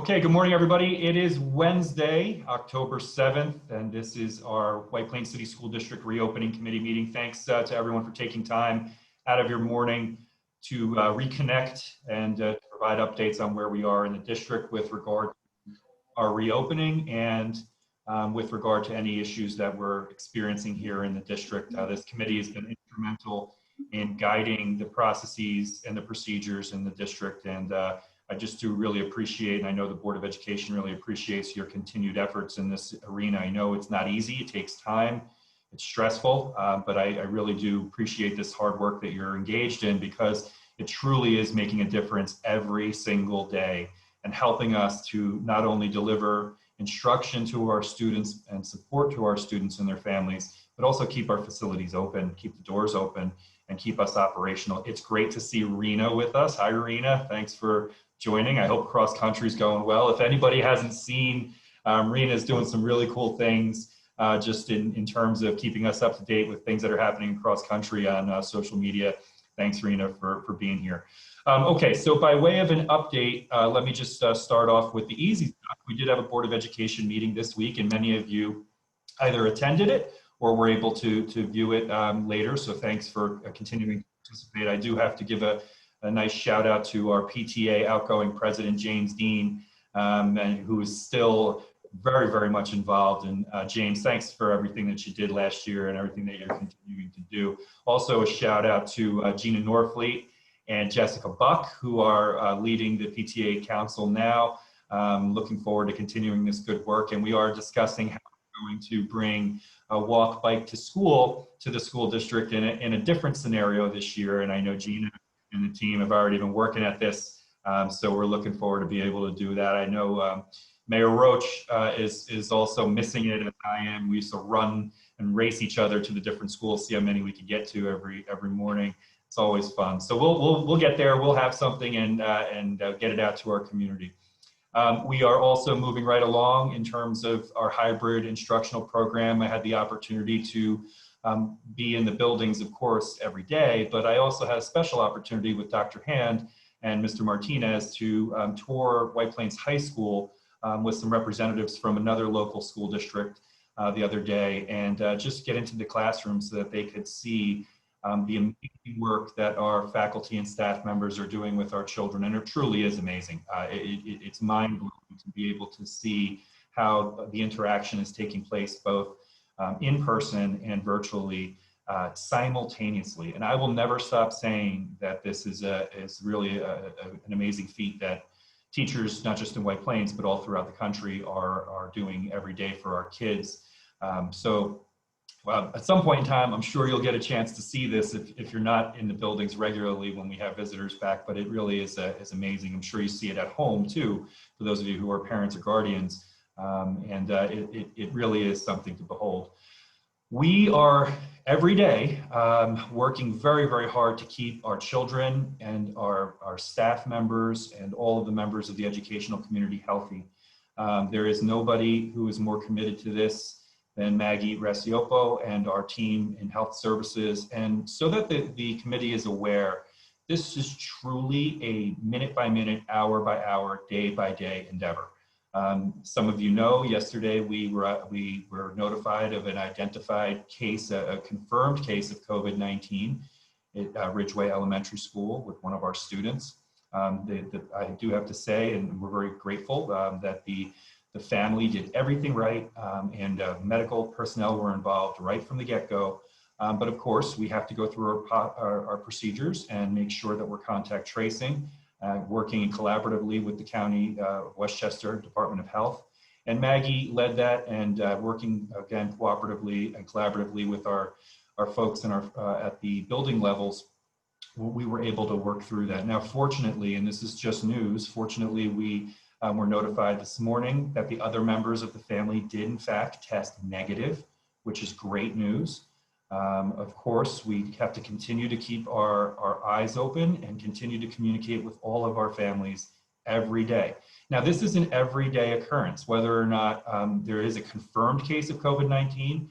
Okay, good morning, everybody. It is Wednesday, October 7th, and this is our White Plains City School District Reopening Committee meeting. Thanks to everyone for taking time out of your morning to reconnect and to provide updates on where we are in the district with regard to our reopening and with regard to any issues that we're experiencing here in the district. This committee has been instrumental in guiding the processes and the procedures in the district, and I just do really appreciate, and I know the Board of Education really appreciates your continued efforts in this arena. I know it's not easy, it takes time, it's stressful, but I really do appreciate this hard work that you're engaged in, because it truly is making a difference every single day and helping us to not only deliver instruction to our students and support to our students and their families, but also keep our facilities open, keep the doors open, and keep us operational. It's great to see Rena with us. Hi, Rena. Thanks for joining. I hope cross country is going well. If anybody hasn't seen, Rena is doing some really cool things just in terms of keeping us up to date with things that are happening cross country on social media. Thanks, Rena, for being here. Okay, so by way of an update, let me just start off with the easy stuff. We did have a Board of Education meeting this week, and many of you either attended it or were able to view it later. So thanks for continuing to participate. I do have to give a nice shout out to our PTA outgoing president, James Dean, and who is still very, very much involved. And James, thanks for everything that you did last year and everything that you're continuing to do. Also a shout out to Gina Norfleet and Jessica Buck, who are leading the PTA Council now. Looking forward to continuing this good work. And we are discussing how we're going to bring a walk bike to school to the school district in a different scenario this year. And I know Gina and the team have already been working at this. So we're looking forward to be able to do that. I know Mayor Roach is also missing it as I am. We used to run and race each other to the different schools, see how many we could get to every morning. It's always fun. So we'll get there. We'll have something and get it out to our community. We are also moving right along in terms of our hybrid instructional program. I had the opportunity to be in the buildings, of course, every day, but I also had a special opportunity with Dr. Hand and Mr. Martinez to tour White Plains High School with some representatives from another local school district the other day, and just get into the classroom so that they could see the amazing work that our faculty and staff members are doing with our children. And it truly is amazing. It's mind-blowing to be able to see how the interaction is taking place both in person and virtually simultaneously. And I will never stop saying that this is really an amazing feat that teachers, not just in White Plains, but all throughout the country are doing every day for our kids. Well, at some point in time, I'm sure you'll get a chance to see this if you're not in the buildings regularly when we have visitors back, but it really is amazing. I'm sure you see it at home too, for those of you who are parents or guardians, and it really is something to behold. We are every day working very, very hard to keep our children and our staff members and all of the members of the educational community healthy. There is nobody who is more committed to this than Maggie Rasiopo and our team in health services. And so that the committee is aware, this is truly a minute by minute, hour by hour, day by day endeavor. Some of you know, yesterday we were notified of an identified case, a confirmed case of COVID-19 at Ridgeway Elementary School with one of our students. I do have to say, and we're very grateful that the family did everything right, and medical personnel were involved right from the get-go. But of course, we have to go through our procedures and make sure that we're contact tracing, working collaboratively with the County Westchester Department of Health. And Maggie led that, and working again cooperatively and collaboratively with our folks in at the building levels, we were able to work through that. Now, fortunately, and this is just news, fortunately we were notified this morning that the other members of the family did in fact test negative, which is great news. Of course, we have to continue to keep our eyes open and continue to communicate with all of our families every day. Now, this is an everyday occurrence, whether or not there is a confirmed case of COVID-19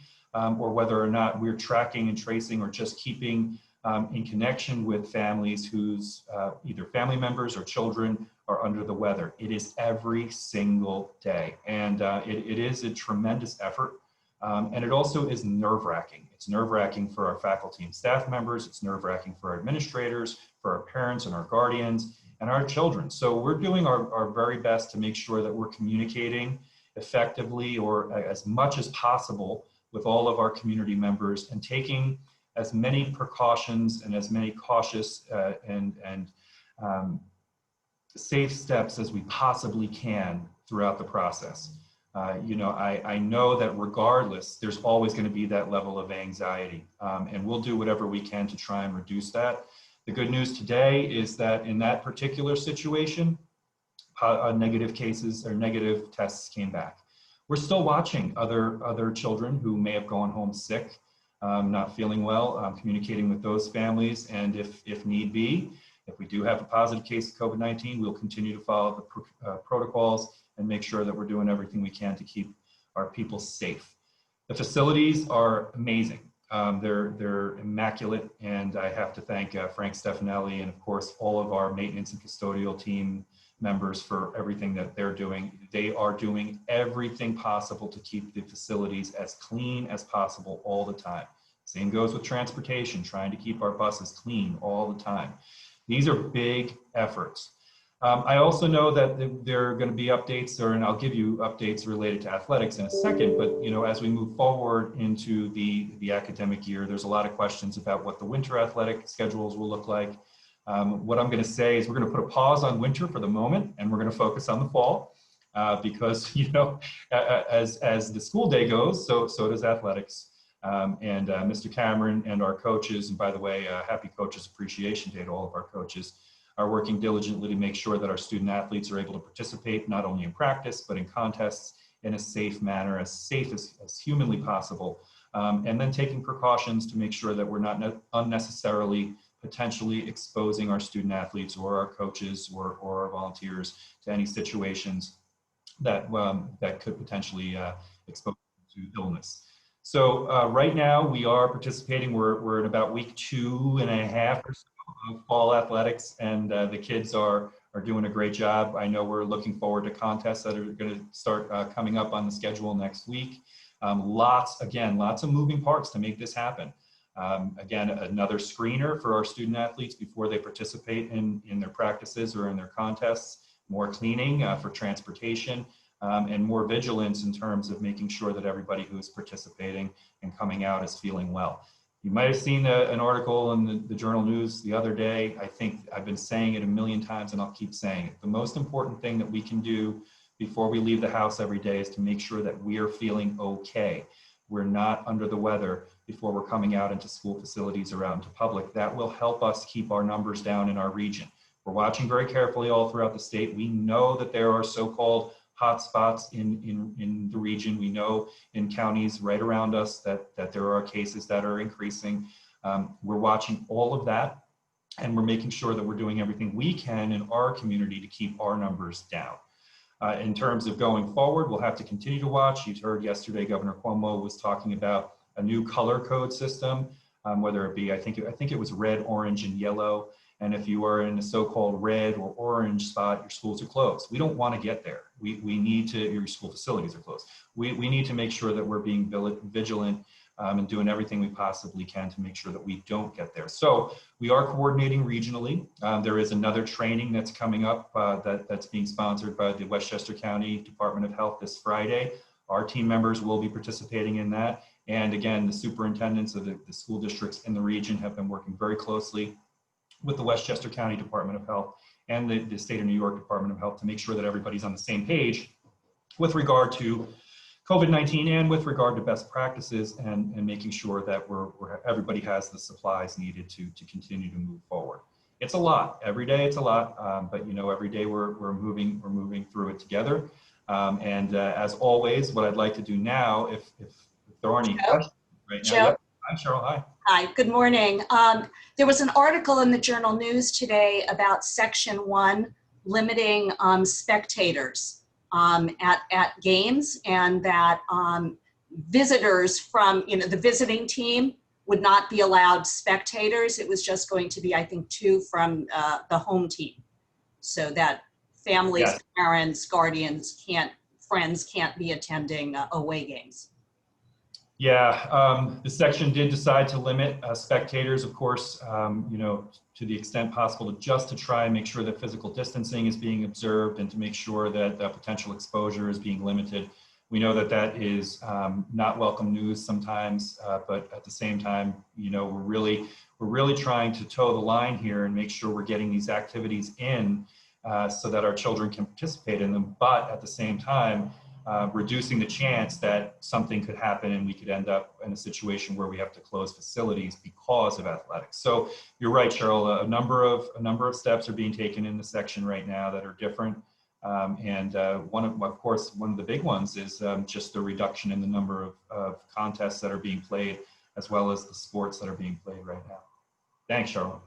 or whether or not we're tracking and tracing or just keeping in connection with families whose either family members or children are under the weather. It is every single day, and it is a tremendous effort. And it also is nerve-wracking. It's nerve-wracking for our faculty and staff members. It's nerve-wracking for our administrators, for our parents and our guardians, and our children. So we're doing our very best to make sure that we're communicating effectively or as much as possible with all of our community members and taking as many precautions and as many cautious and safe steps as we possibly can throughout the process. You know, I know that regardless, there's always going to be that level of anxiety, and we'll do whatever we can to try and reduce that. The good news today is that in that particular situation, negative cases or negative tests came back. We're still watching other children who may have gone home sick, not feeling well, communicating with those families, and if need be, if we do have a positive case of COVID-19, we'll continue to follow the protocols and make sure that we're doing everything we can to keep our people safe. The facilities are amazing. They're immaculate, and I have to thank Frank Stefanelli and of course all of our maintenance and custodial team members for everything that they're doing. They are doing everything possible to keep the facilities as clean as possible all the time. Same goes with transportation, trying to keep our buses clean all the time. These are big efforts. I also know that there are going to be updates, and I'll give you updates related to athletics in a second, but you know, as we move forward into the academic year, there's a lot of questions about what the winter athletic schedules will look like. What I'm going to say is we're going to put a pause on winter for the moment, and we're going to focus on the fall because, you know, as the school day goes, so does athletics. And Mr. Cameron and our coaches, and by the way, happy Coaches Appreciation Day to all of our coaches, are working diligently to make sure that our student athletes are able to participate not only in practice, but in contests in a safe manner, as safe as humanly possible. And then taking precautions to make sure that we're not unnecessarily potentially exposing our student athletes or our coaches or our volunteers to any situations that, that could potentially expose them to illness. So right now we are participating, we're in about week 2.5 or so of fall athletics, and the kids are doing a great job. I know we're looking forward to contests that are going to start coming up on the schedule next week. Lots of moving parts to make this happen. Again, another screener for our student athletes before they participate in their practices or in their contests, more cleaning for transportation, and more vigilance in terms of making sure that everybody who is participating and coming out is feeling well. You might have seen an article in the Journal News the other day. I think I've been saying it a million times and I'll keep saying it. The most important thing that we can do before we leave the house every day is to make sure that we are feeling okay. We're not under the weather before we're coming out into school facilities or out into public. That will help us keep our numbers down in our region. We're watching very carefully all throughout the state. We know that there are so-called hot spots in the region. We know in counties right around us that there are cases that are increasing. We're watching all of that, and we're making sure that we're doing everything we can in our community to keep our numbers down. In terms of going forward, we'll have to continue to watch. You heard yesterday Governor Cuomo was talking about a new color code system, whether it be, I think it was red, orange, and yellow. And if you are in a so-called red or orange spot, your schools are closed. We don't want to get there. We need to, your school facilities are closed. We need to make sure that we're being vigilant and doing everything we possibly can to make sure that we don't get there. So we are coordinating regionally. There is another training that's coming up that's being sponsored by the Westchester County Department of Health this Friday. Our team members will be participating in that. And again, the superintendents of the school districts in the region have been working very closely with the Westchester County Department of Health and the State of New York Department of Health to make sure that everybody's on the same page with regard to COVID-19 and with regard to best practices and making sure that everybody has the supplies needed to continue to move forward. It's a lot. Every day it's a lot, but you know, every day we're moving through it together. As always, what I'd like to do now, if there are any questions right now. Yep. Hi, Cheryl. Hi. Hi, good morning. There was an article in the Journal News today about Section 1 limiting spectators at games, and that visitors from, you know, the visiting team would not be allowed spectators. It was just going to be, I think, 2 from the home team, so that families, Yes. parents, guardians friends can't be attending away games. Yeah, the section did decide to limit spectators, of course, to the extent possible, to try and make sure that physical distancing is being observed and to make sure that potential exposure is being limited. We know that that is not welcome news sometimes, but at the same time, we're really trying to toe the line here and make sure we're getting these activities in so that our children can participate in them, but at the same time, reducing the chance that something could happen and we could end up in a situation where we have to close facilities because of athletics. So you're right, Cheryl. A number of steps are being taken in the section right now that are different. One of the big ones is just the reduction in the number of contests that are being played, as well as the sports that are being played right now. Thanks, Cheryl.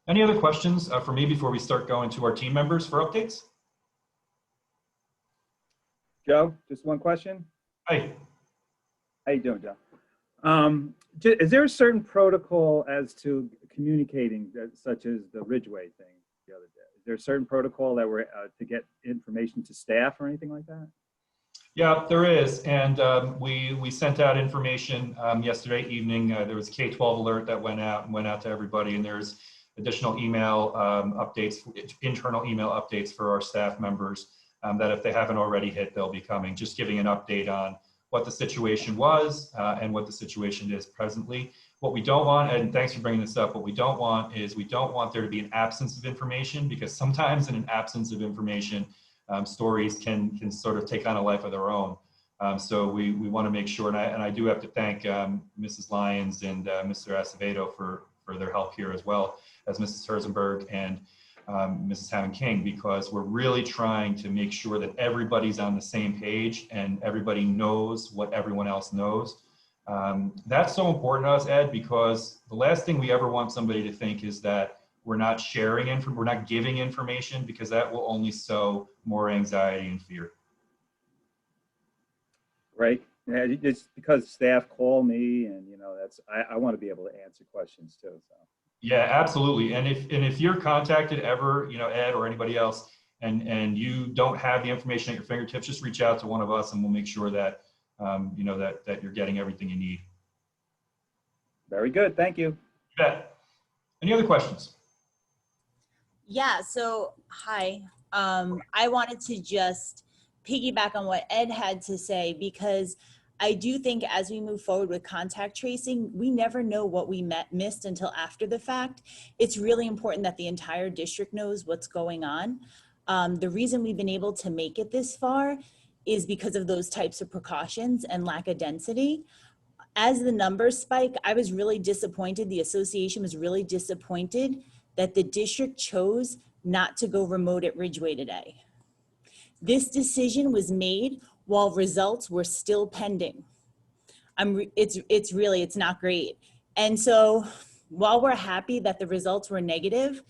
Any other questions for me before we start going to our team members for updates? Joe, just one question. Hi. How you doing, Joe? Is there a certain protocol as to communicating, such as the Ridgeway thing the other day? Is there a certain protocol that we're to get information to staff or anything like that? Yeah, there is, and we sent out information yesterday evening. There was a K-12 alert that went out to everybody, and there's additional email updates, internal email updates for our staff members. That if they haven't already hit, they'll be coming, just giving an update on what the situation was and what the situation is presently. What we don't want, and thanks for bringing this up, what we don't want is we don't want there to be an absence of information, because sometimes in an absence of information, stories can sort of take on a life of their own. So we want to make sure, and I do have to thank Mrs. Lyons and Mr. Acevedo for their help here, as well as Mrs. Herzenberg and Mrs. Hammond King, because we're really trying to make sure that everybody's on the same page and everybody knows what everyone else knows. That's so important to us, Ed, because the last thing we ever want somebody to think is that we're not sharing information, we're not giving information, because that will only sow more anxiety and fear. Right. Yeah, it's because staff call me, and I want to be able to answer questions too. So. Yeah, absolutely. And if you're contacted ever, Ed or anybody else, and you don't have the information at your fingertips, just reach out to one of us, and we'll make sure that that you're getting everything you need. Very good. Thank you. You bet. Any other questions? Yeah. So hi. I wanted to just piggyback on what Ed had to say, because I do think as we move forward with contact tracing, we never know what we missed until after the fact. It's really important that the entire district knows what's going on. The reason we've been able to make it this far is because of those types of precautions and lack of density. As the numbers spike, I was really disappointed. The association was really disappointed that the district chose not to go remote at Ridgeway today. This decision was made while results were still pending. It's not great. And so while we're happy that the results were negative,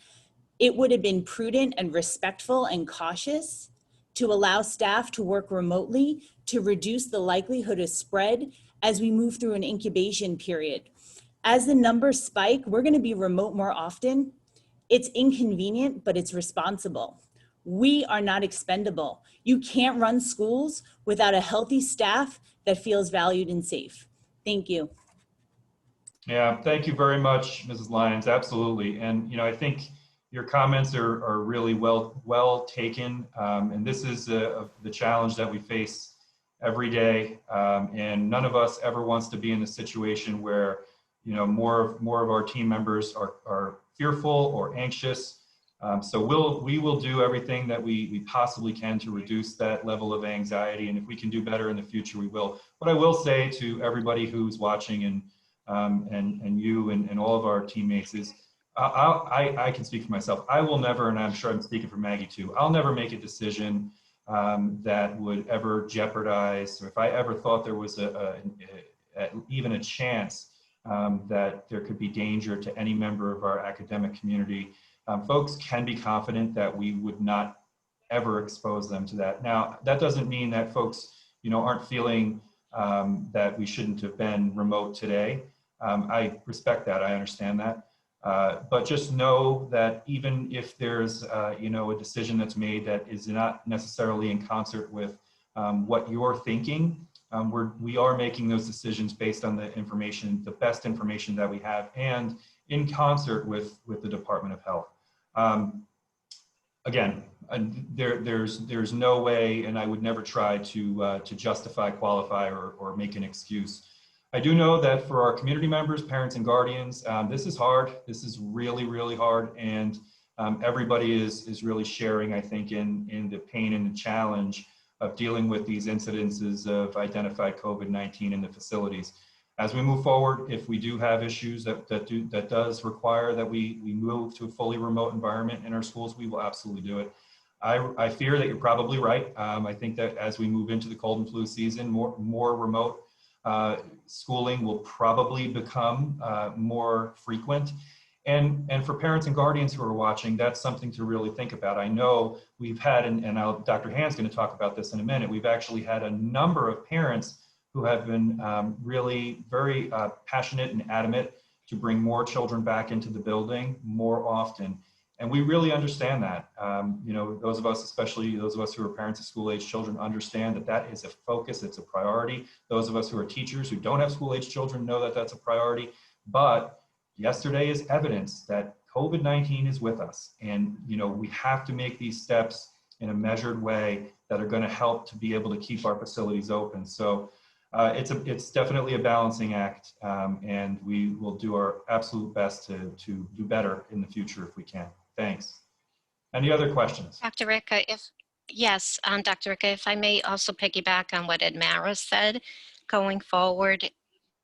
it would have been prudent and respectful and cautious to allow staff to work remotely to reduce the likelihood of spread as we move through an incubation period. As the numbers spike, we're going to be remote more often. It's inconvenient, but it's responsible. We are not expendable. You can't run schools without a healthy staff that feels valued and safe. Thank you. Yeah, thank you very much, Mrs. Lyons. Absolutely. And, I think your comments are really well taken. And this is the challenge that we face every day. And none of us ever wants to be in a situation where, more of our team members are fearful or anxious. So we will do everything that we possibly can to reduce that level of anxiety, and if we can do better in the future, we will. What I will say to everybody who's watching and you and all of our teammates is, I can speak for myself. I will never, and I'm sure I'm speaking for Maggie too, I'll never make a decision that would ever jeopardize, or if I ever thought there was even a chance that there could be danger to any member of our academic community. Folks can be confident that we would not ever expose them to that. Now, that doesn't mean that folks, aren't feeling that we shouldn't have been remote today. I respect that. I understand that. But just know that even if there's, you know, a decision that's made that is not necessarily in concert with what you're thinking, we are making those decisions based on the information, the best information that we have, and in concert with the Department of Health. Again, there's no way, and I would never try to justify, qualify, or make an excuse. I do know that for our community members, parents, and guardians, this is hard. This is really, really hard, and everybody is really sharing, I think, in the pain and the challenge of dealing with these incidences of identified COVID-19 in the facilities. As we move forward, if we do have issues that does require that we move to a fully remote environment in our schools, we will absolutely do it. I fear that you're probably right. I think that as we move into the cold and flu season, more remote schooling will probably become more frequent. And for parents and guardians who are watching, that's something to really think about. I know we've had, and Dr. Hand's going to talk about this in a minute, we've actually had a number of parents who have been really very passionate and adamant to bring more children back into the building more often. And we really understand that. You know, those of us, especially those of us who are parents of school-age children, understand that that is a focus, it's a priority. Those of us who are teachers who don't have school-age children know that that's a priority. But yesterday is evidence that COVID-19 is with us. And, you know, we have to make these steps in a measured way that are going to help to be able to keep our facilities open. So it's definitely a balancing act, and we will do our absolute best to do better in the future if we can. Thanks. Any other questions? Dr. Ricca, yes, Dr. Ricca, if I may also piggyback on what Ed Mara said, going forward,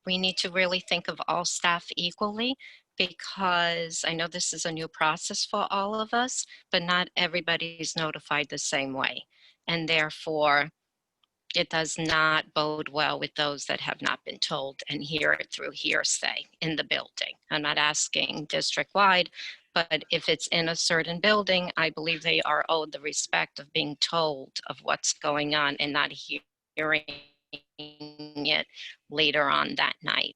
we need to really think of all staff equally, because I know this is a new process for all of us, but not everybody is notified the same way. And therefore, it does not bode well with those that have not been told and hear it through hearsay in the building. I'm not asking district-wide, but if it's in a certain building, I believe they are owed the respect of being told of what's going on and not hearing it later on that night.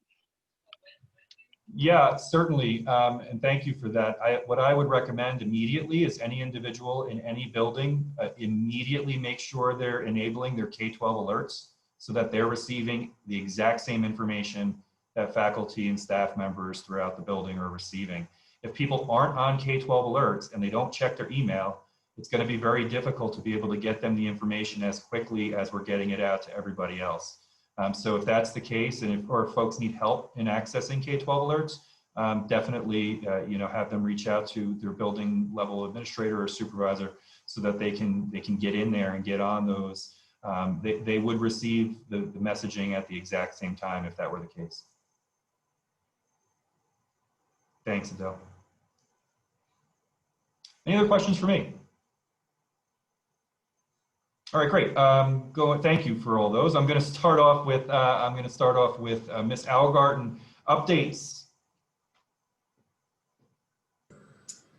Yeah, certainly, and thank you for that. What I would recommend immediately is any individual in any building immediately make sure they're enabling their K-12 alerts so that they're receiving the exact same information that faculty and staff members throughout the building are receiving. If people aren't on K-12 alerts and they don't check their email, it's going to be very difficult to be able to get them the information as quickly as we're getting it out to everybody else. So if that's the case, and if folks need help in accessing K-12 alerts, definitely you know, have them reach out to their building level administrator or supervisor so that they can get in there and get on those. They would receive the messaging at the exact same time if that were the case. Thanks, Adele. Any other questions for me? All right, great. Thank you for all those. I'm going to start off with Ms. Algarten. Updates.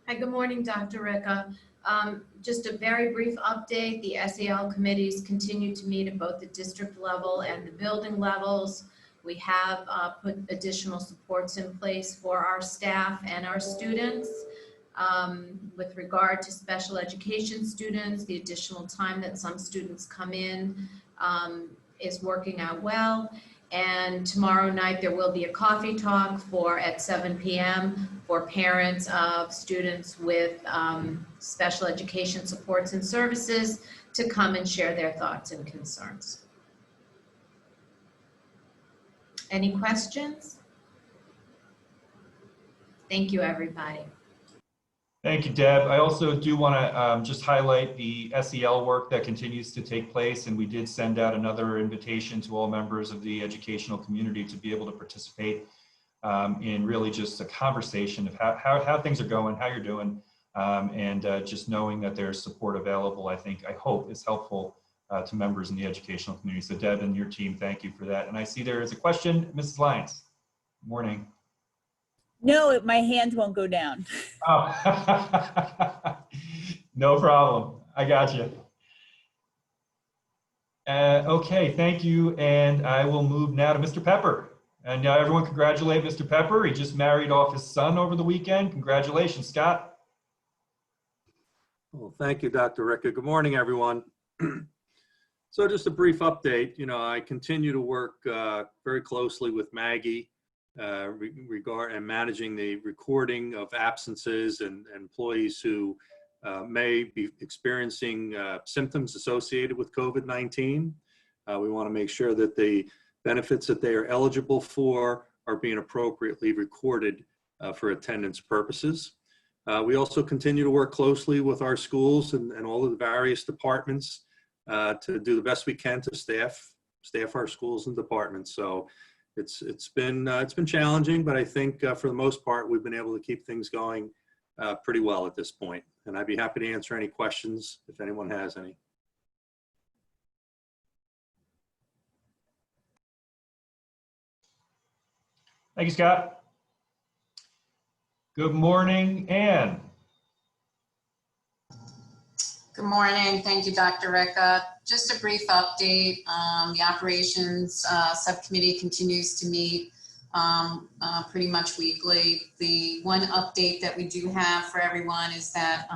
Hi, good morning, Dr. Ricca. Just a very brief update. The SEL committees continue to meet at both the district level and the building levels. We have put additional supports in place for our staff and our students. With regard to special education students, the additional time that some students come in is working out well. And tomorrow night there will be a coffee talk at 7 p.m. for parents of students with special education supports and services to come and share their thoughts and concerns. Any questions? Thank you, everybody. Thank you, Deb. I also do want to just highlight the SEL work that continues to take place, and we did send out another invitation to all members of the educational community to be able to participate in really just a conversation of how things are going, how you're doing, and just knowing that there's support available, I hope is helpful to members in the educational community. So Deb and your team, thank you for that. And I see there is a question, Mrs. Lyons. Morning. No, my hand won't go down. Oh. No problem. I got you. Okay, thank you. And I will move now to Mr. Pepper. And everyone congratulate Mr. Pepper. He just married off his son over the weekend. Congratulations, Scott. Well, thank you, Dr. Ricka. Good morning, everyone. So just a brief update. I continue to work very closely with Maggie and managing the recording of absences and employees who may be experiencing symptoms associated with COVID-19. We want to make sure that the benefits that they are eligible for are being appropriately recorded for attendance purposes. We also continue to work closely with our schools and all of the various departments to do the best we can to staff our schools and departments. So it's been challenging, but I think for the most part we've been able to keep things going pretty well at this point. And I'd be happy to answer any questions if anyone has any. Thank you, Scott. Good morning, Ann. Good morning. Thank you, Dr. Ricka. Just a brief update. The operations subcommittee continues to meet pretty much weekly. The one update that we do have for everyone is that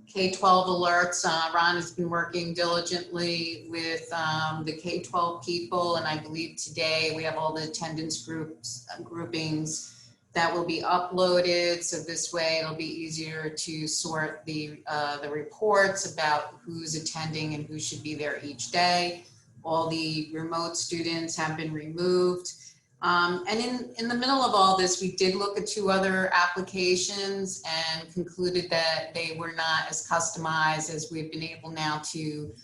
K-12 alerts, Ron has been working diligently with the K-12 people, and I believe today we have all the attendance groupings that will be uploaded. So this way it'll be easier to sort the reports about who's attending and who should be there each day. All the remote students have been removed. And in the middle of all this, we did look at 2 other applications and concluded that they were not as customized as we've been able now to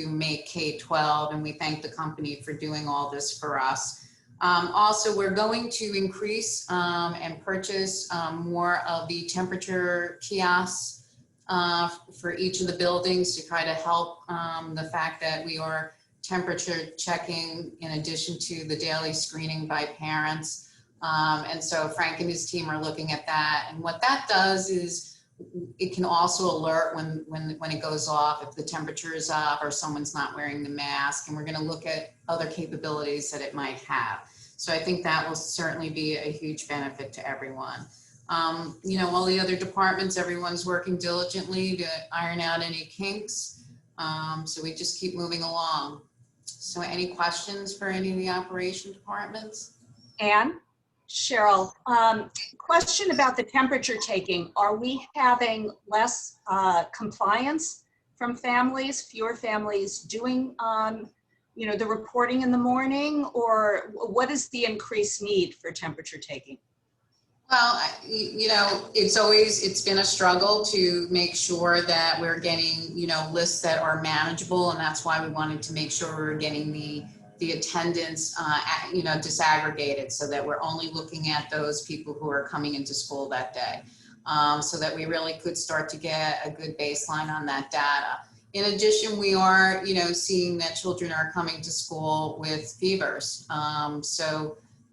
make K-12, and we thank the company for doing all this for us. Also, we're going to increase and purchase more of the temperature kiosks for each of the buildings to try to help the fact that we are temperature checking in addition to the daily screening by parents. And so Frank and his team are looking at that. And what that does is it can also alert when it goes off, if the temperature is up or someone's not wearing the mask. And we're going to look at other capabilities that it might have. So I think that will certainly be a huge benefit to everyone. All the other departments, everyone's working diligently to iron out any kinks. So we just keep moving along. So any questions for any of the operation departments? Ann? Cheryl, question about the temperature taking. Are we having less compliance from families, fewer families doing the reporting in the morning, or what is the increased need for temperature taking? Well, it's been a struggle to make sure that we're getting, lists that are manageable. And that's why we wanted to make sure we're getting the attendance, disaggregated so that we're only looking at those people who are coming into school that day. So that we really could start to get a good baseline on that data. In addition, we are, seeing that children are coming to school with fevers.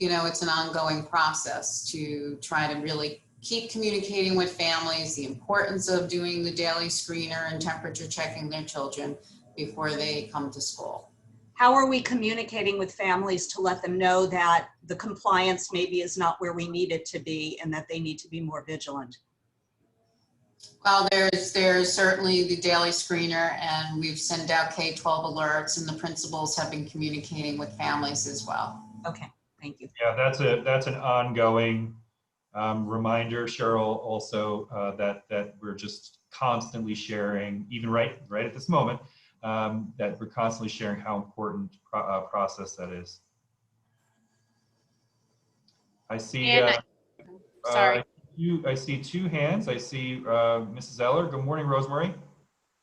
It's an ongoing process to try to really keep communicating with families, the importance of doing the daily screener and temperature checking their children before they come to school. How are we communicating with families to let them know that the compliance maybe is not where we need it to be and that they need to be more vigilant? Well, there's certainly the daily screener, and we've sent out K-12 alerts, and the principals have been communicating with families as well. Okay, thank you. Yeah, that's an ongoing reminder, Cheryl, also that we're just constantly sharing, even right at this moment, that we're constantly sharing how important process that is. I see. Sorry. I see 2 hands. I see Mrs. Eller. Good morning, Rosemary.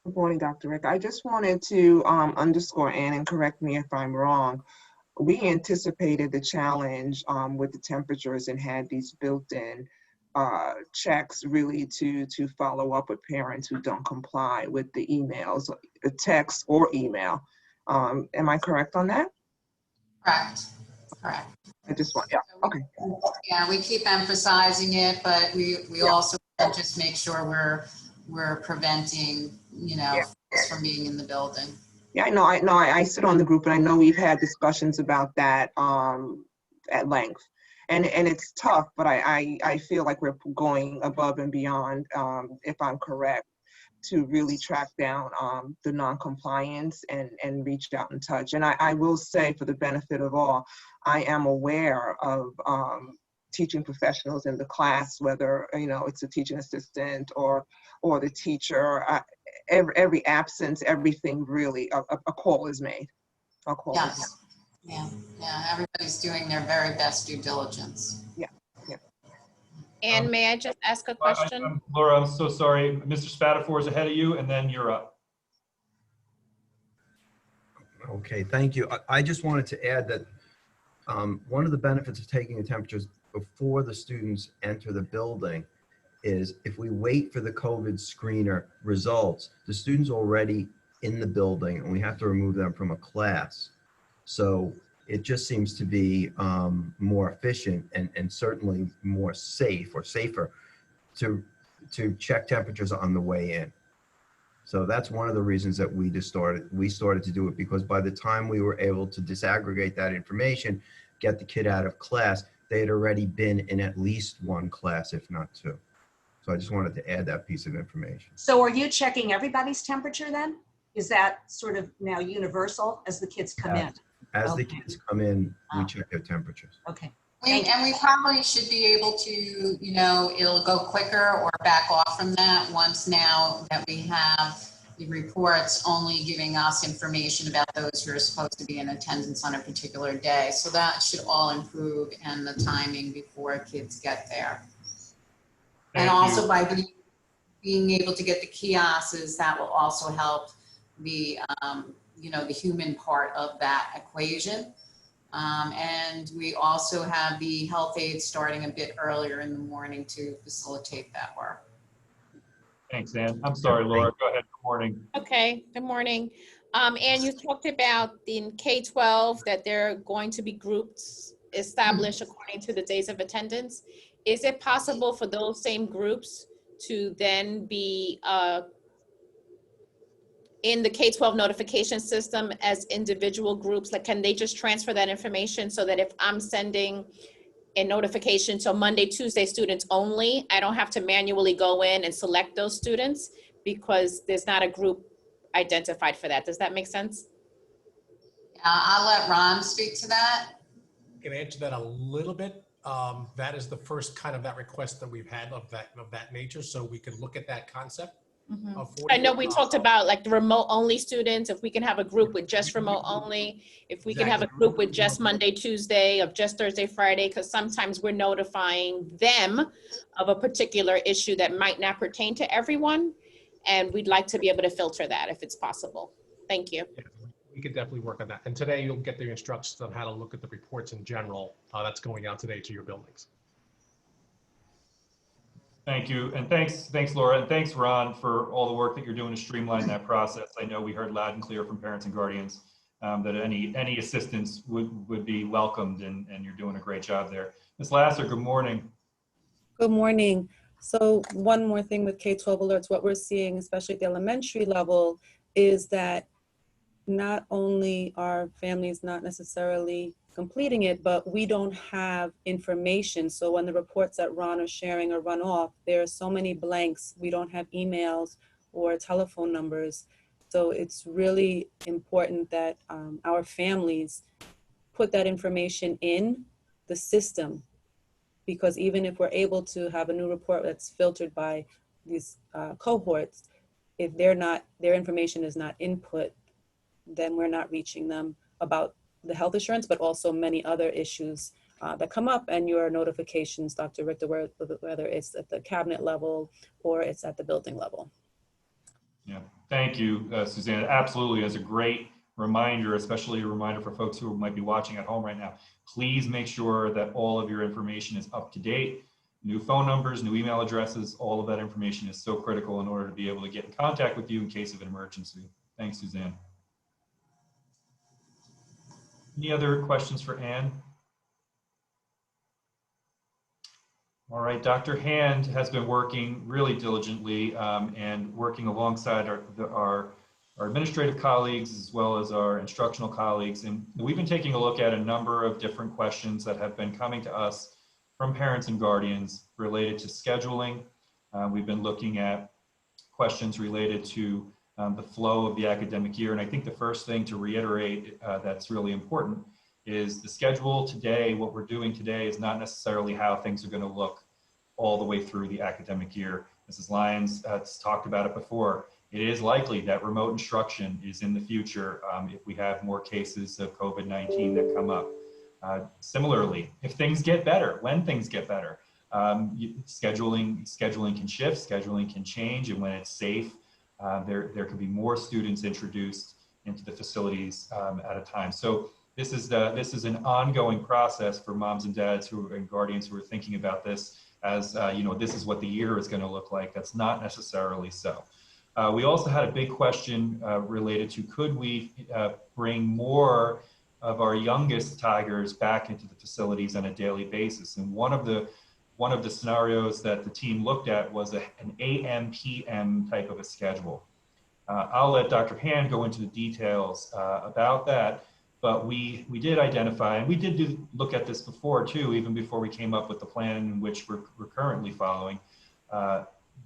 Good morning, Dr. Rick. I just wanted to underscore, Ann, and correct me if I'm wrong. We anticipated the challenge with the temperatures and had these built-in checks really to follow up with parents who don't comply with the emails, the text or email. Am I correct on that? Correct. I just want, yeah, okay. Yeah, we keep emphasizing it, but we also just make sure we're preventing, folks from being in the building. Yeah, I know. I sit on the group, and I know we've had discussions about that at length. And it's tough, but I feel like we're going above and beyond, if I'm correct, to really track down the non-compliance and reach out and touch. And I will say, for the benefit of all, I am aware of teaching professionals in the class, whether it's a teaching assistant or the teacher. Every absence, everything really, a call is made. A call is made. Yes. Yeah. Everybody's doing their very best due diligence. Yeah. And may I just ask a question? Laura, I'm so sorry. Mr. Spatafor is ahead of you, and then you're up. Okay, thank you. I just wanted to add that one of the benefits of taking the temperatures before the students enter the building is if we wait for the COVID screener results, the students are already in the building and we have to remove them from a class. So it just seems to be more efficient and certainly more safe or safer to check temperatures on the way in. So that's one of the reasons that we started to do it, because by the time we were able to disaggregate that information, get the kid out of class, they had already been in at least one class, if not two. So I just wanted to add that piece of information. So are you checking everybody's temperature then? Is that sort of now universal as the kids come in? As the Okay. kids come in, we check their temperatures. Okay. And we probably should be able to, it'll go quicker or back off from that once now that we have the reports only giving us information about those who are supposed to be in attendance on a particular day. So that should all improve and the timing before kids get there. And also by being able to get the kiosks, that will also help the, the human part of that equation. And we also have the health aides starting a bit earlier in the morning to facilitate that work. Thanks, Ann. I'm sorry, Laura. Go ahead. Good morning. Okay, good morning. And you talked about in K-12 that there are going to be groups established according to the days of attendance. Is it possible for those same groups to then be in the K-12 notification system as individual groups? Like, can they just transfer that information so that if I'm sending a notification to Monday, Tuesday students only, I don't have to manually go in and select those students because there's not a group identified for that? Does that make sense? I'll let Ron speak to that. I can answer that a little bit. That is the first kind of that request that we've had of that nature. So we could look at that concept. Mm-hmm. Of I know we talked about like the remote only students, if we can have a group with just remote only, if we can have a group with just Monday, Tuesday, of just Thursday, Friday, because sometimes we're notifying them of a particular issue that might not pertain to everyone. And we'd like to be able to filter that if it's possible. Thank you. Yeah, we could definitely work on that. And today you'll get the instructions on how to look at the reports in general. That's going out today to your buildings. Thank you. And thanks, Laura. And thanks, Ron, for all the work that you're doing to streamline that process. I know we heard loud and clear from parents and guardians that any assistance would be welcomed, and you're doing a great job there. Ms. Lasser, good morning. Good morning. So one more thing with K-12 alerts, what we're seeing, especially at the elementary level, is that not only are families not necessarily completing it, but we don't have information. So when the reports that Ron is sharing are run off, there are so many blanks. We don't have emails or telephone numbers. So it's really important that our families put that information in the system, because even if we're able to have a new report that's filtered by these cohorts, if their information is not input, then we're not reaching them about the health assurance, but also many other issues that come up, and your notifications, Dr. Richter, whether it's at the cabinet level or it's at the building level. Yeah, thank you, Suzanne. Absolutely, as a great reminder, especially a reminder for folks who might be watching at home right now. Please make sure that all of your information is up to date. New phone numbers, new email addresses, all of that information is so critical in order to be able to get in contact with you in case of an emergency. Thanks, Suzanne. Any other questions for Ann? All right, Dr. Hand has been working really diligently and working alongside our administrative colleagues as well as our instructional colleagues. And we've been taking a look at a number of different questions that have been coming to us from parents and guardians related to scheduling. We've been looking at questions related to the flow of the academic year. And I think the first thing to reiterate that's really important is the schedule today. What we're doing today is not necessarily how things are going to look all the way through the academic year. Mrs. Lyons has talked about it before. It is likely that remote instruction is in the future if we have more cases of COVID-19 that come up. Similarly, if things get better, when things get better, scheduling can shift, scheduling can change, and when it's safe, there could be more students introduced into the facilities at a time. So this is an ongoing process for moms and dads and guardians who are thinking about this as this is what the year is going to look like. That's not necessarily so. We also had a big question related to could we bring more of our youngest Tigers back into the facilities on a daily basis, and one of the scenarios that the team looked at was an AM/PM type of a schedule. I'll let Dr. Hand go into the details about that, but we did identify, and we did look at this before too, even before we came up with the plan in which we're currently following,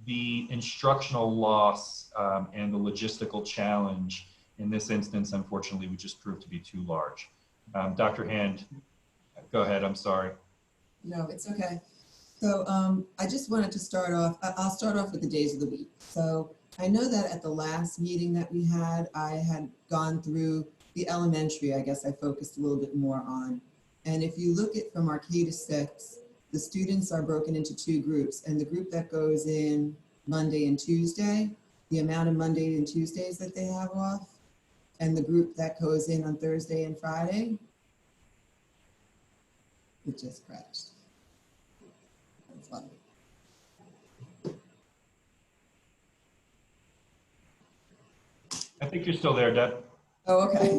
the instructional loss and the logistical challenge in this instance, unfortunately, would just prove to be too large. Dr. Hand, go ahead, I'm sorry. No, it's okay. So I just wanted to start off, I'll start off with the days of the week. So I know that at the last meeting that we had, I had gone through the elementary, I guess I focused a little bit more on. And if you look at from our K to 6, the students are broken into 2 groups, and the group that goes in Monday and Tuesday, the amount of Monday and Tuesdays that they have off, and the group that goes in on Thursday and Friday, it just crashed. That's funny. I think you're still there, Deb. Oh, okay.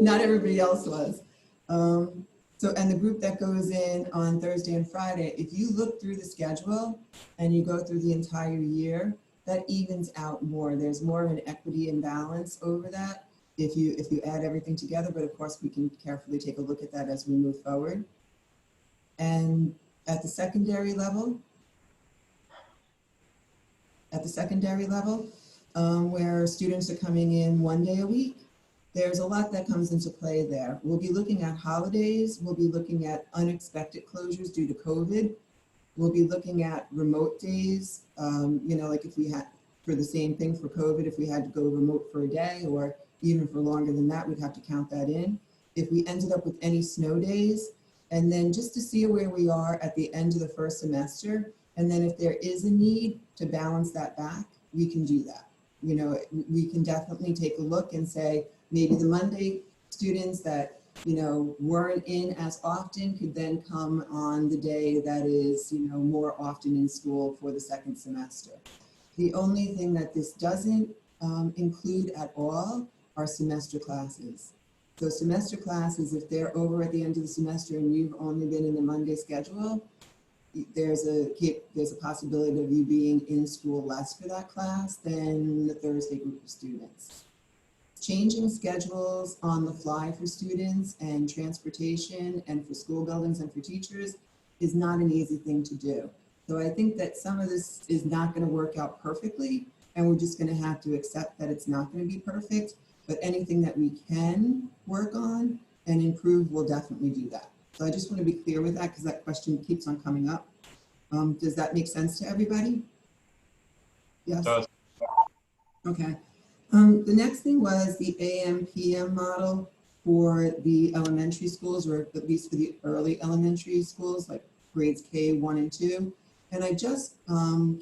Not everybody else was. And the group that goes in on Thursday and Friday, if you look through the schedule and you go through the entire year, that evens out more. There's more of an equity and balance over that if you add everything together, but of course we can carefully take a look at that as we move forward. And at the secondary level, where students are coming in 1 day a week, there's a lot that comes into play there. We'll be looking at holidays. We'll be looking at unexpected closures due to COVID. We'll be looking at remote days. Like if we had, for the same thing for COVID, if we had to go remote for a day or even for longer than that, we'd have to count that in. If we ended up with any snow days, and then just to see where we are at the end of the first semester. And then if there is a need to balance that back, we can do that. We can definitely take a look and say, maybe the Monday students that, weren't in as often could then come on the day that is, more often in school for the second semester. The only thing that this doesn't include at all are semester classes. So semester classes, if they're over at the end of the semester and you've only been in the Monday schedule, there's a possibility of you being in school less for that class than the Thursday group of students. Changing schedules on the fly for students and transportation and for school buildings and for teachers is not an easy thing to do. So I think that some of this is not going to work out perfectly, and we're just going to have to accept that it's not going to be perfect, but anything that we can work on and improve, we'll definitely do that. So I just want to be clear with that because that question keeps on coming up. Does that make sense to everybody? Yes? Okay. The next thing was the AM/PM model for the elementary schools, or at least for the early elementary schools, like grades K 1 and 2. And I just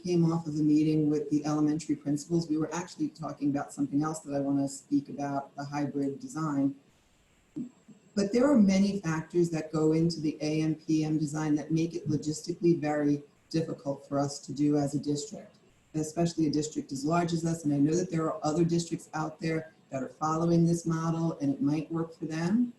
came off of a meeting with the elementary principals. We were actually talking about something else that I want to speak about, the hybrid design. But there are many factors that go into the AM/PM design that make it logistically very difficult for us to do as a district, especially a district as large as us. And I know that there are other districts out there that are following this model and it might work for them.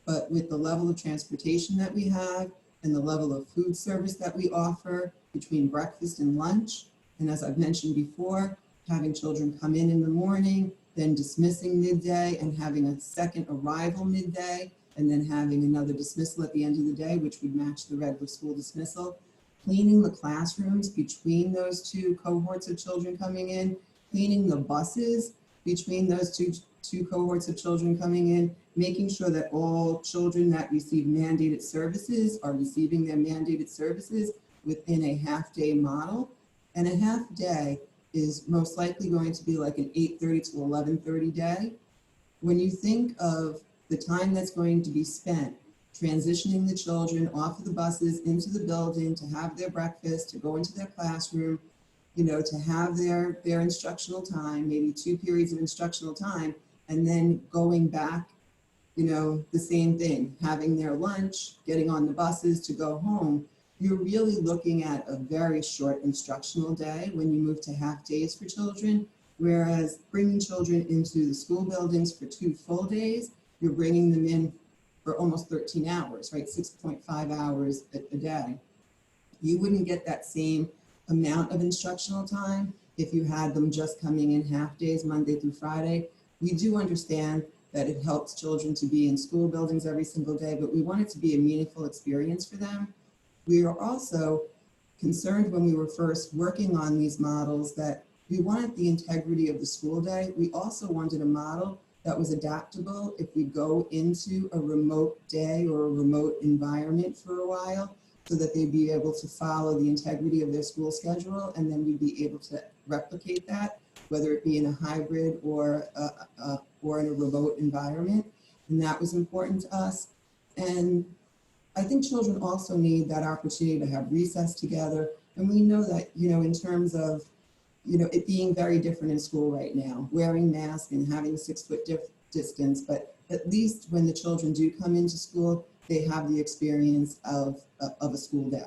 But with the level of transportation that we have and the level of food service that we offer between breakfast and lunch, and as I've mentioned before, having children come in the morning, then dismissing midday and having a second arrival midday, and then having another dismissal at the end of the day, which would match the regular school dismissal. Cleaning the classrooms between those two cohorts of children coming in, cleaning the buses between those two cohorts of children coming in, making sure that all children that receive mandated services are receiving their mandated services within a half-day model. And a half day is most likely going to be like an 8:30 to 11:30 day. When you think of the time that's going to be spent transitioning the children off of the buses into the building to have their breakfast, to go into their classroom, you know, to have their instructional time, maybe 2 periods of instructional time, and then going back, you know, the same thing, having their lunch, getting on the buses to go home, you're really looking at a very short instructional day when you move to half days for children. Whereas bringing children into the school buildings for 2 full days, you're bringing them in for almost 13 hours, right? 6.5 hours a day. You wouldn't get that same amount of instructional time if you had them just coming in half days, Monday through Friday. We do understand that it helps children to be in school buildings every single day, but we want it to be a meaningful experience for them. We are also concerned when we were first working on these models that we wanted the integrity of the school day. We also wanted a model that was adaptable if we go into a remote day or a remote environment for a while, so that they'd be able to follow the integrity of their school schedule, and then we'd be able to replicate that, whether it be in a hybrid or in a remote environment. And that was important to us. And I think children also need that opportunity to have recess together. And we know that, you know, in terms of, you know, it being very different in school right now, wearing masks and having a 6-foot distance, but at least when the children do come into school, they have the experience of a school day.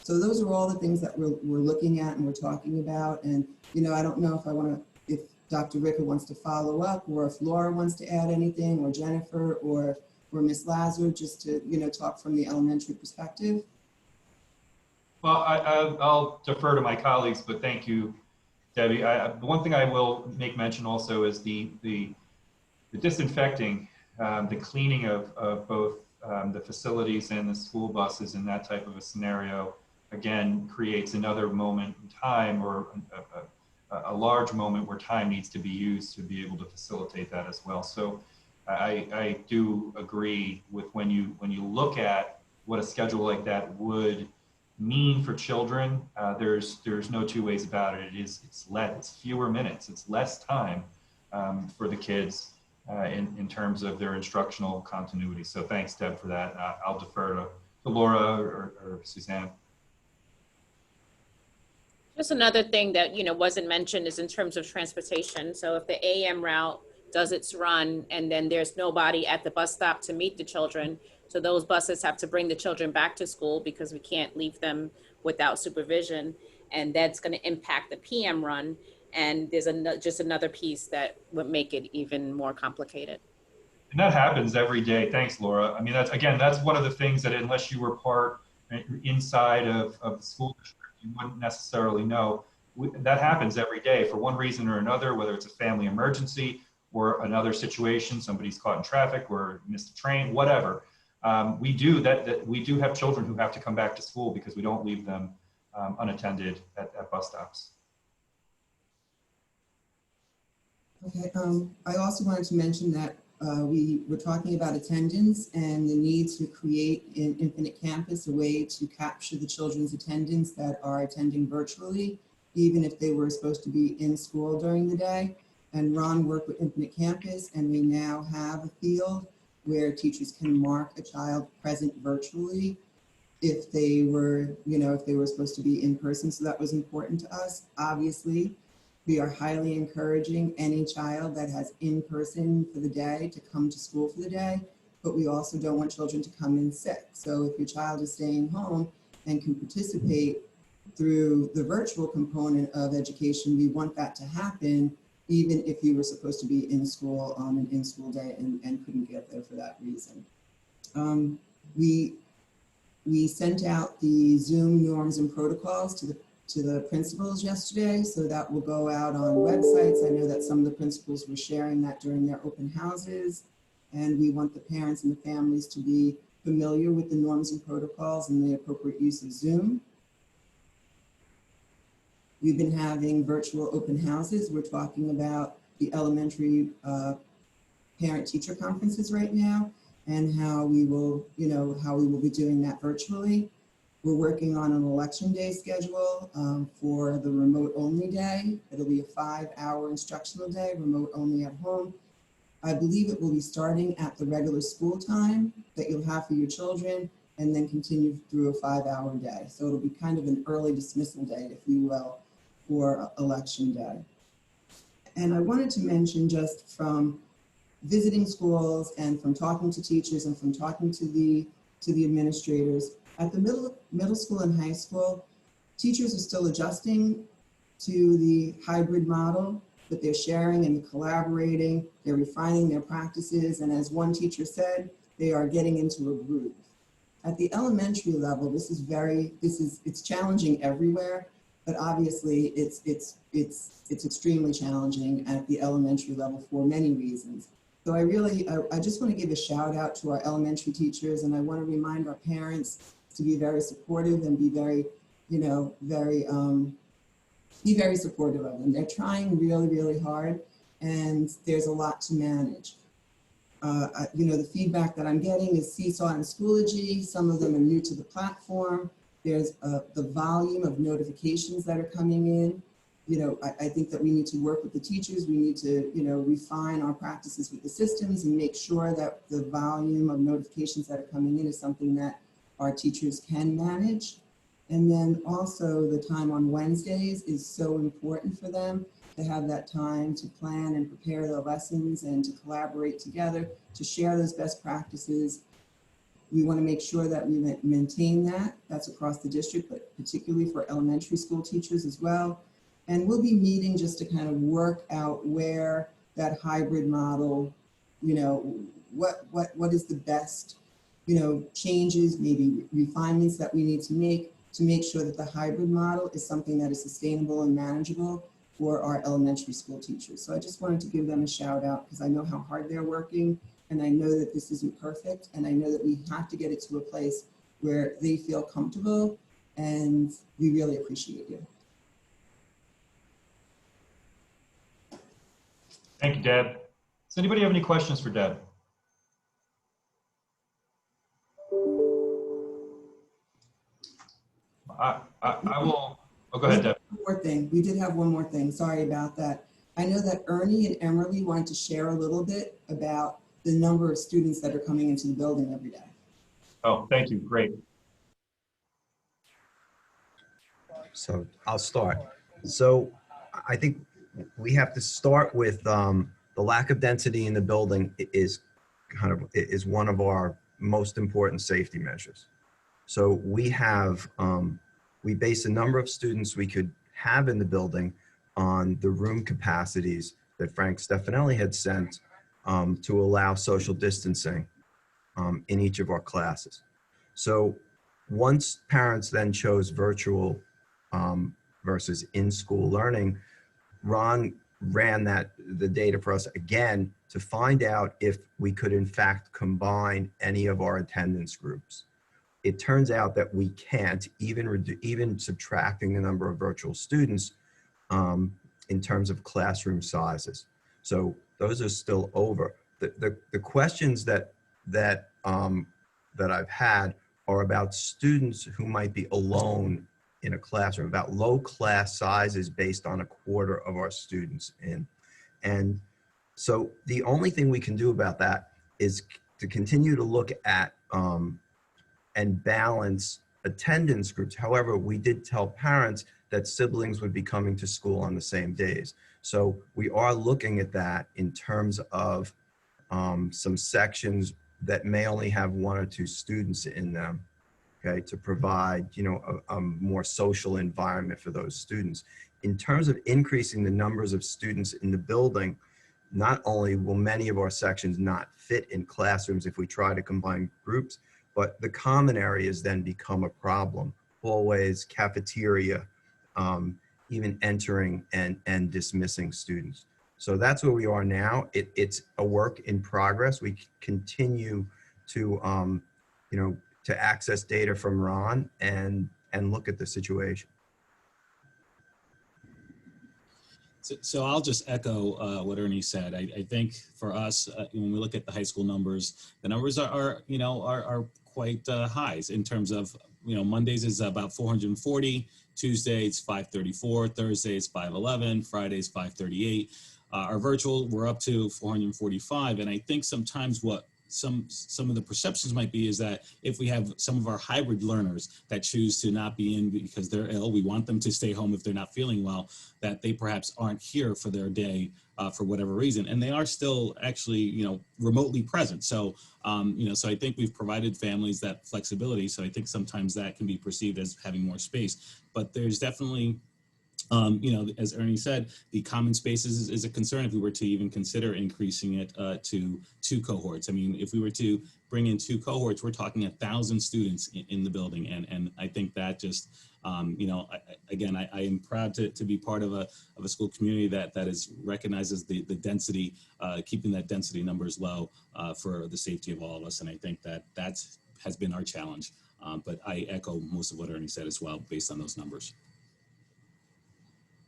So those are all the things that we're looking at and we're talking about. And, you know, I don't know if Dr. Ricker wants to follow up, or if Laura wants to add anything, or Jennifer, or Ms. Lazar, just to, you know, talk from the elementary perspective. Well, I'll defer to my colleagues, but thank you, Debbie. The one thing I will make mention also is the disinfecting, the cleaning of both the facilities and the school buses in that type of a scenario, again, creates another moment in time, or a large moment where time needs to be used to be able to facilitate that as well. So I do agree with when you look at what a schedule like that would mean for children, there's no two ways about it. It's fewer minutes, it's less time for the kids in terms of their instructional continuity. So thanks, Deb, for that. I'll defer to Laura or Suzanne. Just another thing that, you know, wasn't mentioned is in terms of transportation. So if the AM route does its run and then there's nobody at the bus stop to meet the children, so those buses have to bring the children back to school because we can't leave them without supervision, and that's going to impact the PM run. And there's just another piece that would make it even more complicated. And that happens every day. Thanks, Laura. I mean, that's one of the things that unless you were part inside of the school district, you wouldn't necessarily know. That happens every day for one reason or another, whether it's a family emergency or another situation, somebody's caught in traffic or missed a train, whatever. We do have children who have to come back to school because we don't leave them unattended at bus stops. Okay, I also wanted to mention that we were talking about attendance and the need to create in Infinite Campus a way to capture the children's attendance that are attending virtually, even if they were supposed to be in school during the day. And Ron worked with Infinite Campus, and we now have a field where teachers can mark a child present virtually if they were, you know, if they were supposed to be in person. So that was important to us. Obviously, we are highly encouraging any child that has in person for the day to come to school for the day, but we also don't want children to come in sick. So if your child is staying home and can participate through the virtual component of education, we want that to happen even if you were supposed to be in school on an in-school day and couldn't get there for that reason. We sent out the Zoom norms and protocols to the to the principals yesterday. So that will go out on websites. I know that some of the principals were sharing that during their open houses. And we want the parents and the families to be familiar with the norms and protocols and the appropriate use of Zoom. We've been having virtual open houses. We're talking about the elementary parent-teacher conferences right now and how we will, how we will be doing that virtually. We're working on an election day schedule for the remote only day. It'll be a 5-hour instructional day, remote only at home. I believe it will be starting at the regular school time that you'll have for your children and then continue through a 5-hour day. So it'll be kind of an early dismissal day, if you will, for election day. And I wanted to mention, just from visiting schools and from talking to teachers and from talking to the administrators, at the middle school and high school, teachers are still adjusting to the hybrid model, but they're sharing and collaborating, they're refining their practices, and as one teacher said, they are getting into a groove. At the elementary level, it's challenging everywhere, but obviously it's extremely challenging at the elementary level for many reasons. So I just want to give a shout out to our elementary teachers, and I want to remind our parents to be very supportive and be very, be very supportive of them. They're trying really, really hard, and there's a lot to manage. The feedback that I'm getting is Seesaw and Schoology. Some of them are new to the platform. There's the volume of notifications that are coming in. I think that we need to work with the teachers. We need to, refine our practices with the systems and make sure that the volume of notifications that are coming in is something that our teachers can manage. And then also the time on Wednesdays is so important for them to have that time to plan and prepare their lessons and to collaborate together, to share those best practices. We want to make sure that we maintain that. That's across the district, but particularly for elementary school teachers as well. And we'll be meeting just to kind of work out where that hybrid model, what is the best, changes, maybe refinements that we need to make sure that the hybrid model is something that is sustainable and manageable for our elementary school teachers. So I just wanted to give them a shout out because I know how hard they're working, and I know that this isn't perfect, and I know that we have to get it to a place where they feel comfortable, and we really appreciate you. Thank you, Deb. Does anybody have any questions for Deb? I will. Oh, go ahead, Deb. One more thing. We did have one more thing. Sorry about that. I know that Ernie and Emerly wanted to share a little bit about the number of students that are coming into the building every day. Oh, thank you. Great. So I'll start. So I think we have to start with the lack of density in the building is one of our most important safety measures. So we have, we base the number of students we could have in the building on the room capacities that Frank Stefanelli had sent to allow social distancing in each of our classes. So once parents then chose virtual versus in-school learning, Ron ran the data for us again to find out if we could in fact combine any of our attendance groups. It turns out that we can't, even subtracting the number of virtual students in terms of classroom sizes. So those are still over. The questions that I've had are about students who might be alone in a classroom, about low class sizes based on a quarter of our students in. And so the only thing we can do about that is to continue to look at and balance attendance groups. However, we did tell parents that siblings would be coming to school on the same days. So we are looking at that in terms of some sections that may only have 1 or 2 students in them, okay, to provide, a more social environment for those students. In terms of increasing the numbers of students in the building, not only will many of our sections not fit in classrooms if we try to combine groups, but the common areas then become a problem. Hallways, cafeteria, even entering and dismissing students. So that's where we are now. It's a work in progress. We continue to, to access data from Ron and look at the situation. So I'll just echo what Ernie said. I think for us, when we look at the high school numbers, the numbers are quite highs in terms of, Mondays is about 440, Tuesday it's 534, Thursday it's 511, Fridays 538. Our virtual, we're up to 445. And I think sometimes what some of the perceptions might be is that if we have some of our hybrid learners that choose to not be in because they're ill, we want them to stay home if they're not feeling well, that they perhaps aren't here for their day for whatever reason, and they are still actually remotely present. So so I think we've provided families that flexibility. So I think sometimes that can be perceived as having more space, but there's definitely as Ernie said, the common spaces is a concern if we were to even consider increasing it to 2 cohorts. I mean, if we were to bring in 2 cohorts, we're talking 1,000 students in the building. And I think that just, I am proud to be part of a school community that recognizes the density, keeping that density numbers low for the safety of all of us. And I think that has been our challenge. But I echo most of what Ernie said as well, based on those numbers.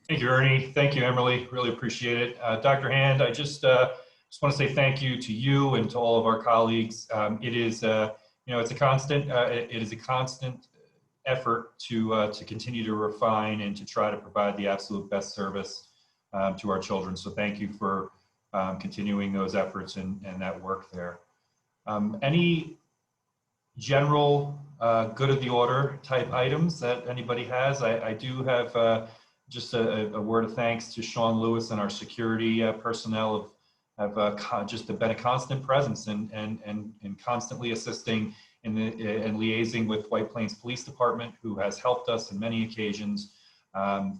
Thank you, Ernie. Thank you, Emily. Really appreciate it. Dr. Hand, I just want to say thank you to you and to all of our colleagues. It is, it's a constant. It is a constant effort to continue to refine and to try to provide the absolute best service to our children. So thank you for continuing those efforts and that work there. Any general good of the order type items that anybody has? I do have. Just a word of thanks to Sean Lewis and our security personnel have just been a constant presence and constantly assisting and liaising with White Plains Police Department, who has helped us on many occasions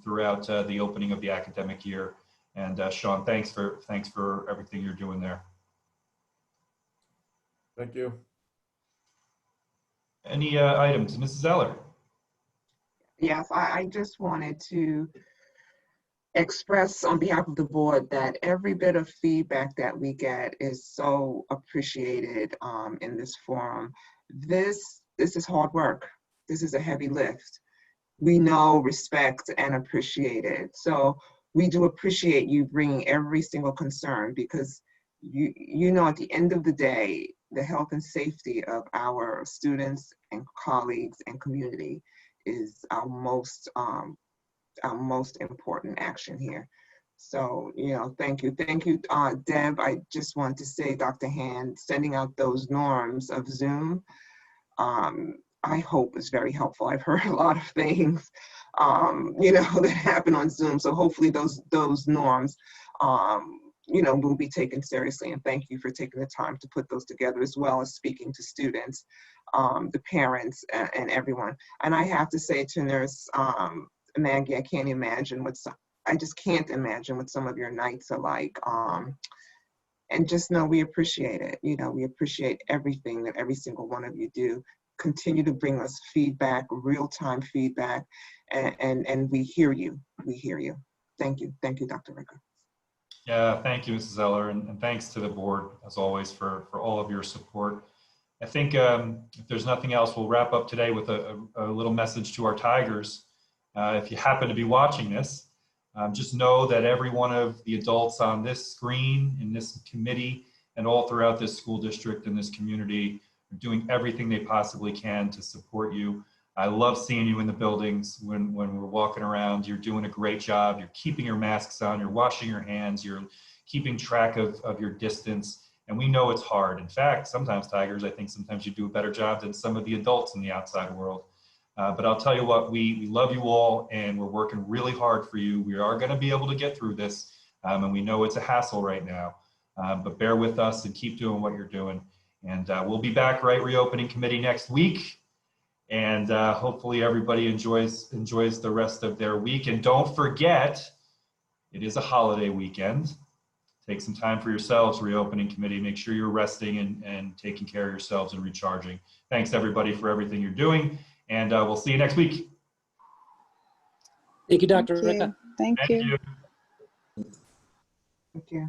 throughout the opening of the academic year. And Sean, thanks for everything you're doing there. Thank you. Any items, Mrs. Eller? Yes, I just wanted to express on behalf of the board that every bit of feedback that we get is so appreciated in this forum. This is hard work. This is a heavy lift. We know, respect, and appreciate it. So we do appreciate you bringing every single concern, because you know, at the end of the day, the health and safety of our students and colleagues and community is our most important action here. So, thank you. Thank you, Deb. I just want to say, Dr. Hand, sending out those norms of Zoom, I hope is very helpful. I've heard a lot of things, that happen on Zoom. So hopefully those norms, will be taken seriously. And thank you for taking the time to put those together, as well as speaking to students, the parents, and everyone. And I have to say to Nurse Maggie, I just can't imagine what some of your nights are like. And just know we appreciate it. We appreciate everything that every single one of you do. Continue to bring us feedback, real-time feedback, and we hear you. We hear you. Thank you. Thank you, Dr. Ricker. Yeah, thank you, Mrs. Eller, and thanks to the board, as always, for all of your support. I think if there's nothing else, we'll wrap up today with a little message to our Tigers. If you happen to be watching this, just know that every one of the adults on this screen, in this committee, and all throughout this school district and this community are doing everything they possibly can to support you. I love seeing you in the buildings when we're walking around. You're doing a great job. You're keeping your masks on. You're washing your hands. You're keeping track of your distance. And we know it's hard. In fact, sometimes, Tigers, I think sometimes you do a better job than some of the adults in the outside world. But I'll tell you what, we love you all, and we're working really hard for you. We are going to be able to get through this, and we know it's a hassle right now. But bear with us and keep doing what you're doing. And we'll be back, reopening committee next week. And hopefully everybody enjoys the rest of their week. And don't forget, it is a holiday weekend. Take some time for yourselves, reopening committee. Make sure you're resting and taking care of yourselves and recharging. Thanks, everybody, for everything you're doing. And we'll see you next week. Thank you, Dr. Ricca. Thank Thank you. you. Thank you.